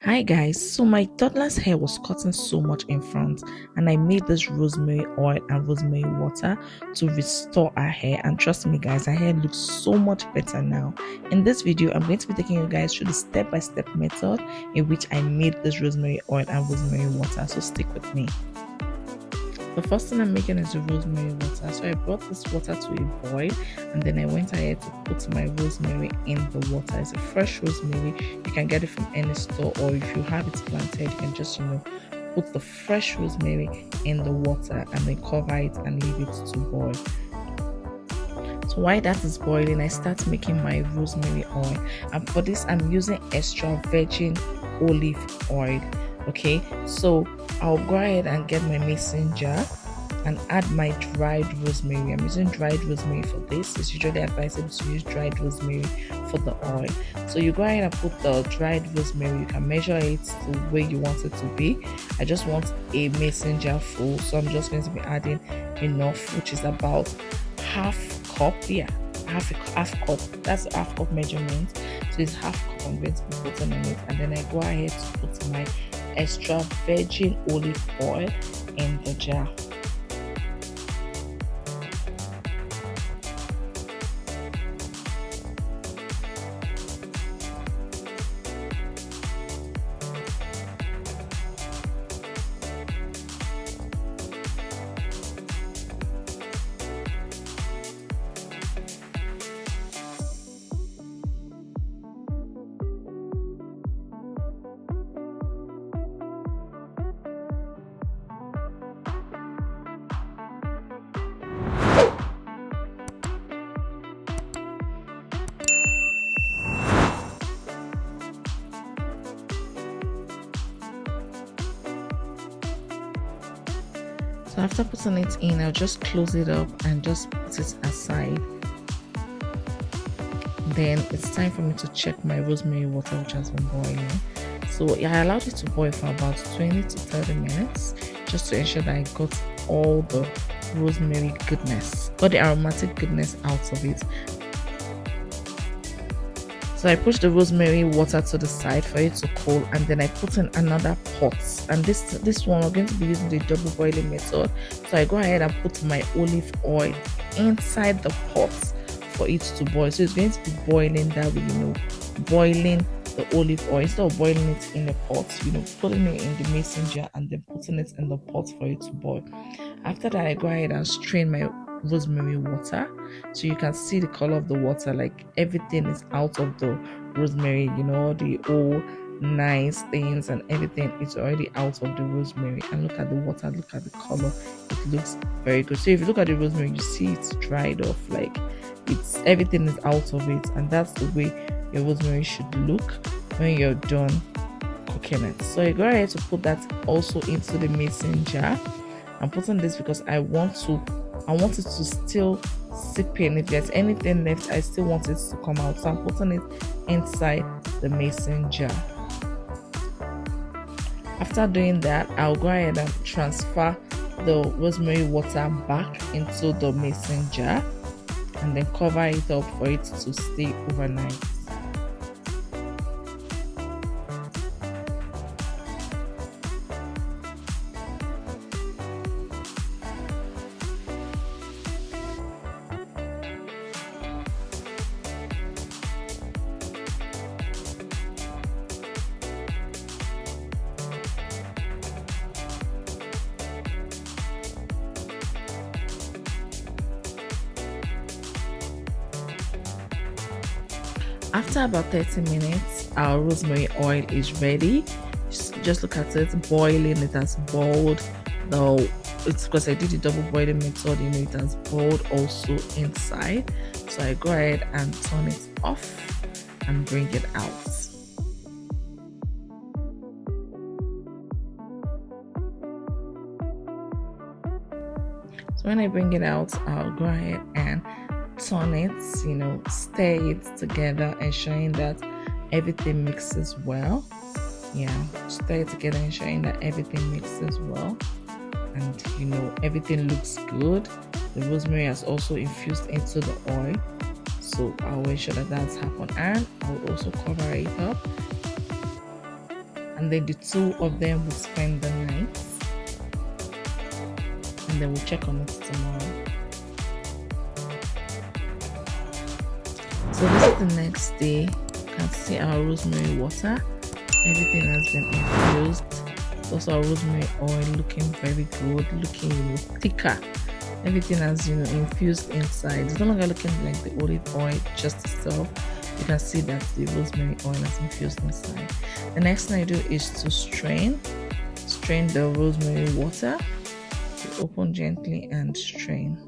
Hi guys, so my toddler's hair was cutting so much in front, and I made this rosemary oil and rosemary water to restore her hair. And trust me guys, her hair looks so much better now. In this video, I'm going to be taking you guys through the step-by-step method in which I made this rosemary oil and rosemary water, so stick with me. The first thing I'm making is the rosemary water. So I brought this water to a boil, and then I went ahead to put my rosemary in the water. It's a fresh rosemary. You can get it from any store, or if you have it planted, you can just put the fresh rosemary in the water and then cover it and leave it to boil. So while that is boiling, I start making my rosemary oil, and for this I'm using extra virgin olive oil. Okay, so I'll go ahead and get my mason jar and add my dried rosemary. I'm using dried rosemary for this. It's usually advisable to use dried rosemary for the oil. So you go ahead and put the dried rosemary. You can measure it the way you want it to be. I just want a mason jar full, so I'm just going to be adding enough, which is about half cup. Yeah, half cup. That's a half cup measurement. So it's half cup I'm going to be putting in it, and then I go ahead to put my extra virgin olive oil in the jar. So after putting it in, I'll just close it up and just put it aside. Then it's time for me to check my rosemary water, which has been boiling. So I allowed it to boil for about 20 to 30 minutes just to ensure that I got all the rosemary goodness, got the aromatic goodness out of it. So I pushed the rosemary water to the side for it to cool, and then I put in another pot. And this one we're going to be using the double boiling method. So I go ahead and put my olive oil inside the pot for it to boil. So it's going to be boiling that way, boiling the olive oil instead of boiling it in a pot, putting it in the mason jar and then putting it in the pot for it to boil. After that, I go ahead and strain my rosemary water, so you can see the color of the water, like everything is out of the rosemary, the old nice things and everything is already out of the rosemary. And look at the water, look at the color, it looks very good. So if you look at the rosemary, you see it's dried off, like everything is out of it, and that's the way your rosemary should look when you're done cooking it. So you go ahead to put that also into the mason jar. I'm putting this because I want it to still sip in. If there's anything left, I still want it to come out. So I'm putting it inside the mason jar. After doing that, I'll go ahead and transfer the rosemary water back into the mason jar and then cover it up for it to stay overnight. After about 30 minutes, our rosemary oil is ready. Just look at it boiling. It has boiled. Though it's because I did the double boiling method, it has boiled also inside. So I go ahead and turn it off and bring it out. So when I bring it out, I'll go ahead and turn it, stir it together, ensuring that everything mixes well. Stir it together, ensuring that everything mixes well, and everything looks good. The rosemary has also infused into the oil, so I'll ensure that that's happened, and I'll also cover it up and then the two of them will spend the night, and then we'll check on it tomorrow. So this is the next day. You can see our rosemary water. Everything has been infused. Also our rosemary oil looking very good, looking thicker. Everything has infused inside. It's no longer looking like the olive oil just itself. You can see that the rosemary oil has infused inside. The next thing I do is to strain the rosemary water. You open gently and strain.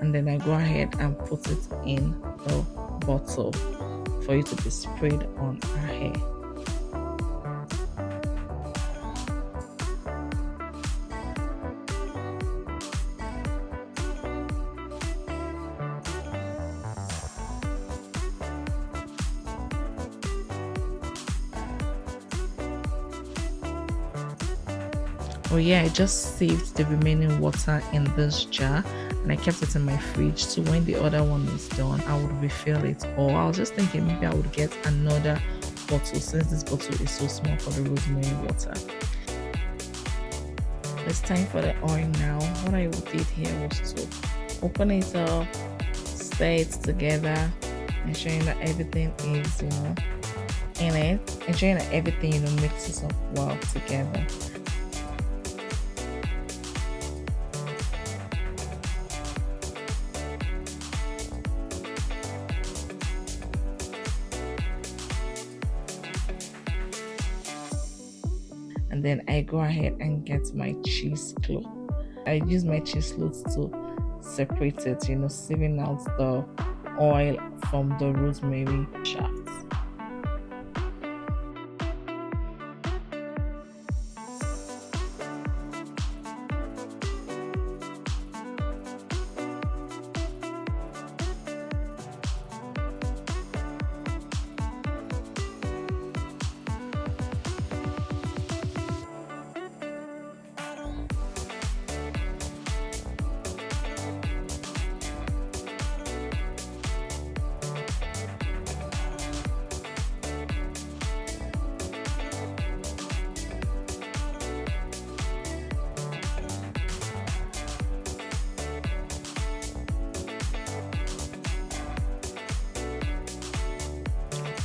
And then I go ahead and put it in the bottle for it to be sprayed on our hair. Oh yeah, I just saved the remaining water in this jar and I kept it in my fridge, so when the other one is done I would refill it, or I was just thinking maybe I would get another bottle since this bottle is so small for the rosemary water. It's time for the oil now. What I did here was to open it up, stir it together, ensuring that everything is in it, ensuring that everything mixes up well together. And then I go ahead and get my cheesecloth. I use my cheesecloth to separate it, sieving out the oil from the rosemary shaft.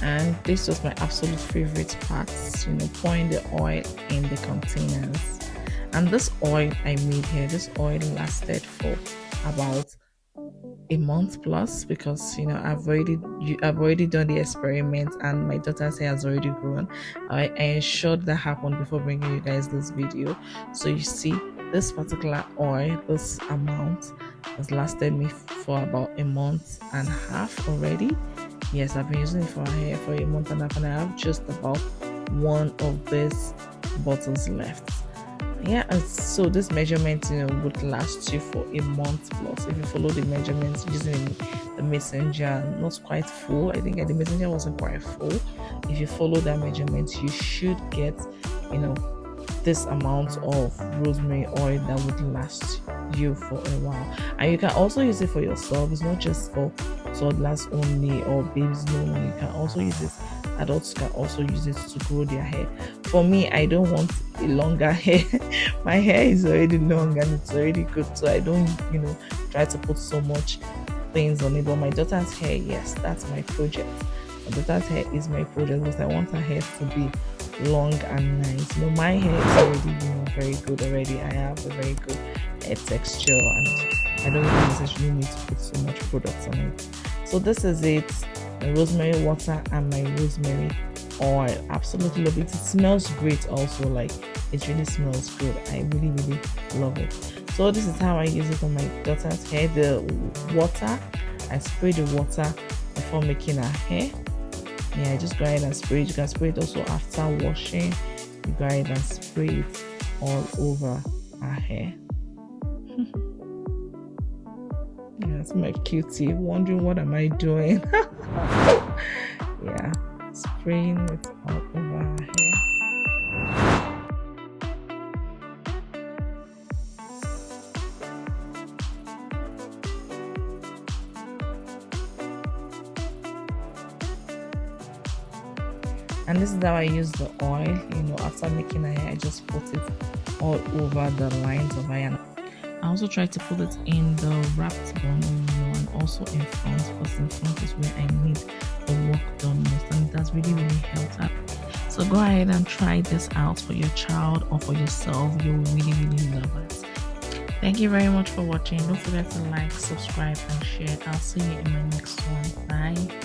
And this was my absolute favorite part, pouring the oil in the containers. And this oil I made here, this oil lasted for about a month plus, because I've already done the experiment and my daughter's hair has already grown. I ensured that happened before bringing you guys this video. So you see, this particular oil, this amount, has lasted me for about a month and a half already. Yes, I've been using it for my hair for a month and a half, and I have just about one of these bottles left. Yeah, and so this measurement would last you for a month plus if you follow the measurements using the messenger. Not quite full, I think the messenger wasn't quite full. If you follow that measurement, you should get this amount of rosemary oil that would last you for a while. And you can also use it for yourself. It's not just for toddlers only or babies only. You can also use it, adults can also use it to grow their hair. For me, I don't want a longer hair. My hair is already long and it's already good, so I don't try to put so much things on it. But my daughter's hair, yes, that's my project. My daughter's hair is my project because I want her hair to be long and nice. My hair is already very good already. I have a very good hair texture and I don't really necessarily need to put so much products on it. So this is it, my rosemary water and my rosemary oil. Absolutely love it. It smells great also, like it really smells good. I really love it. So this is how I use it on my daughter's hair. The water, I spray the water before making her hair. Yeah, just go ahead and spray it. You can spray it also after washing. You go ahead and spray it all over our hair. That's my cutie wondering what am I doing. Yeah, spraying it all over our hair. And this is how I use the oil. After making my hair, I just put it all over the lines of hair. I also try to put it in the wrapped bun, and also in front, because in front is where I need the work done most, and it has really helped out. So go ahead and try this out for your child or for yourself. You'll really love it. Thank you very much for watching. Don't forget to like, subscribe, and share. I'll see you in my next one. Bye.